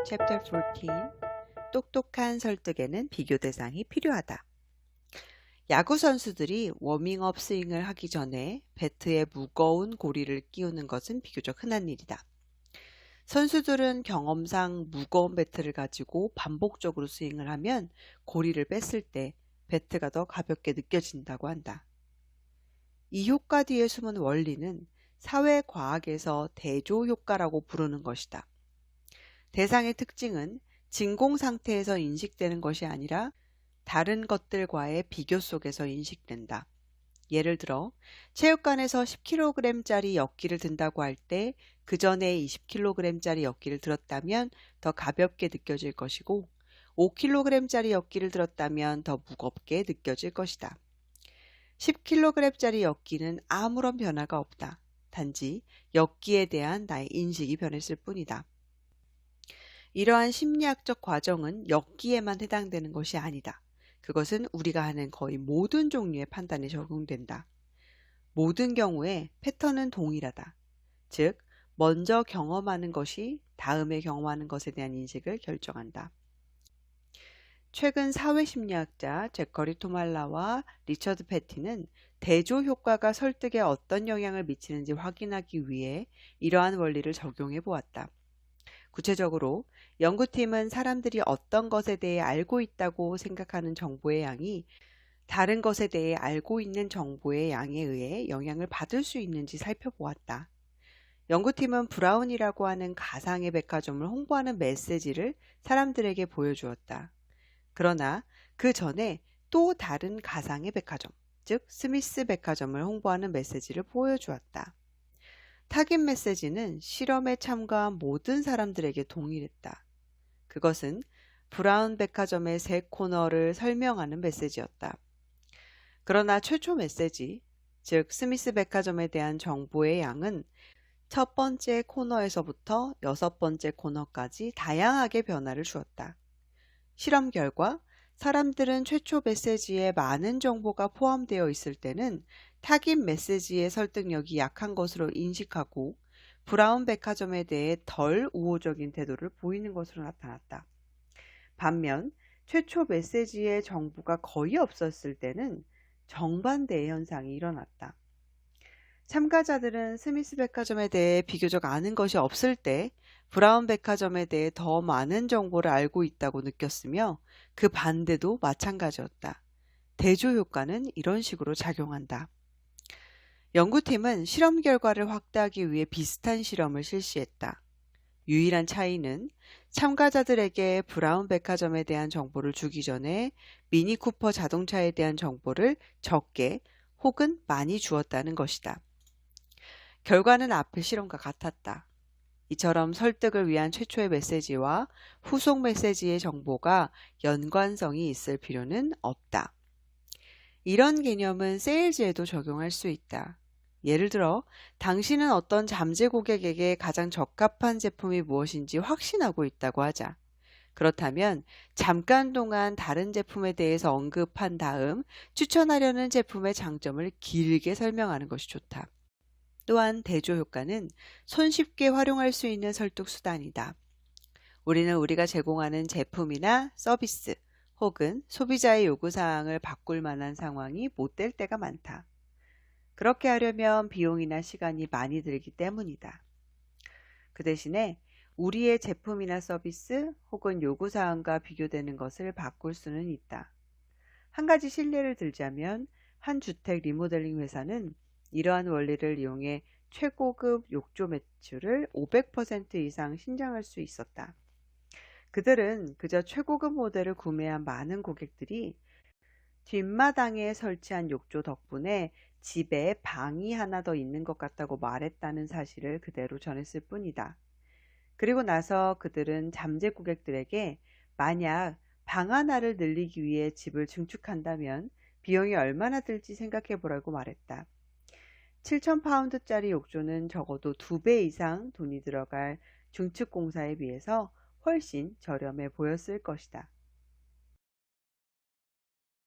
Chapter 14 똑똑한 설득에는 비교 대상이 필요하다. 야구 선수들이 워밍업 스윙을 하기 전에 배트에 무거운 고리를 끼우는 것은 비교적 흔한 일이다. 선수들은 경험상 무거운 배트를 가지고 반복적으로 스윙을 하면 고리를 뺐을 때 배트가 더 가볍게 느껴진다고 한다. 이 효과 뒤에 숨은 원리는 사회과학에서 대조 효과라고 부르는 것이다. 대상의 특징은 진공 상태에서 인식되는 것이 아니라 다른 것들과의 비교 속에서 인식된다. 예를 들어 체육관에서 10kg짜리 역기를 든다고 할 때 그 전에 20kg짜리 역기를 들었다면 더 가볍게 느껴질 것이고 5kg짜리 역기를 들었다면 더 무겁게 느껴질 것이다. 10kg짜리 역기는 아무런 변화가 없다. 단지 역기에 대한 나의 인식이 변했을 뿐이다. 이러한 심리학적 과정은 역기에만 해당되는 것이 아니다. 그것은 우리가 하는 거의 모든 종류의 판단에 적용된다. 모든 경우에 패턴은 동일하다. 즉, 먼저 경험하는 것이 다음에 경험하는 것에 대한 인식을 결정한다. 최근 사회심리학자 제커리 토말라와 리처드 패티는 대조 효과가 설득에 어떤 영향을 미치는지 확인하기 위해 이러한 원리를 적용해 보았다. 구체적으로 연구팀은 사람들이 어떤 것에 대해 알고 있다고 생각하는 정보의 양이 다른 것에 대해 알고 있는 정보의 양에 의해 영향을 받을 수 있는지 살펴보았다. 연구팀은 브라운이라고 하는 가상의 백화점을 홍보하는 메시지를 사람들에게 보여주었다. 그러나 그 전에 또 다른 가상의 백화점, 즉 스미스 백화점을 홍보하는 메시지를 보여주었다. 타깃 메시지는 실험에 참가한 모든 사람들에게 동일했다. 그것은 브라운 백화점의 세 코너를 설명하는 메시지였다. 그러나 최초 메시지, 즉 스미스 백화점에 대한 정보의 양은 첫 번째 코너에서부터 여섯 번째 코너까지 다양하게 변화를 주었다. 실험 결과 사람들은 최초 메시지에 많은 정보가 포함되어 있을 때는 타깃 메시지의 설득력이 약한 것으로 인식하고 브라운 백화점에 대해 덜 우호적인 태도를 보이는 것으로 나타났다. 반면 최초 메시지의 정보가 거의 없었을 때는 정반대의 현상이 일어났다. 참가자들은 스미스 백화점에 대해 비교적 아는 것이 없을 때 브라운 백화점에 대해 더 많은 정보를 알고 있다고 느꼈으며 그 반대도 마찬가지였다. 대조 효과는 이런 식으로 작용한다. 연구팀은 실험 결과를 확대하기 위해 비슷한 실험을 실시했다. 유일한 차이는 참가자들에게 브라운 백화점에 대한 정보를 주기 전에 미니 쿠퍼 자동차에 대한 정보를 적게 혹은 많이 주었다는 것이다. 결과는 앞의 실험과 같았다. 이처럼 설득을 위한 최초의 메시지와 후속 메시지의 정보가 연관성이 있을 필요는 없다. 이런 개념은 세일즈에도 적용할 수 있다. 예를 들어 당신은 어떤 잠재 고객에게 가장 적합한 제품이 무엇인지 확신하고 있다고 하자. 그렇다면 잠깐 동안 다른 제품에 대해서 언급한 다음 추천하려는 제품의 장점을 길게 설명하는 것이 좋다. 또한 대조 효과는 손쉽게 활용할 수 있는 설득 수단이다. 우리는 우리가 제공하는 제품이나 서비스 혹은 소비자의 요구사항을 바꿀 만한 상황이 못 될 때가 많다. 그렇게 하려면 비용이나 시간이 많이 들기 때문이다. 그 대신에 우리의 제품이나 서비스 혹은 요구사항과 비교되는 것을 바꿀 수는 있다. 한 가지 실례를 들자면 한 주택 리모델링 회사는 이러한 원리를 이용해 최고급 욕조 매출을 500% 이상 신장할 수 있었다. 그들은 그저 최고급 모델을 구매한 많은 고객들이 뒷마당에 설치한 욕조 덕분에 집에 방이 하나 더 있는 것 같다고 말했다는 사실을 그대로 전했을 뿐이다. 그리고 나서 그들은 잠재 고객들에게 만약 방 하나를 늘리기 위해 집을 증축한다면 비용이 얼마나 들지 생각해 보라고 말했다. 7,000파운드짜리 욕조는 적어도 2배 이상 돈이 들어갈 증축 공사에 비해서 훨씬 저렴해 보였을 것이다.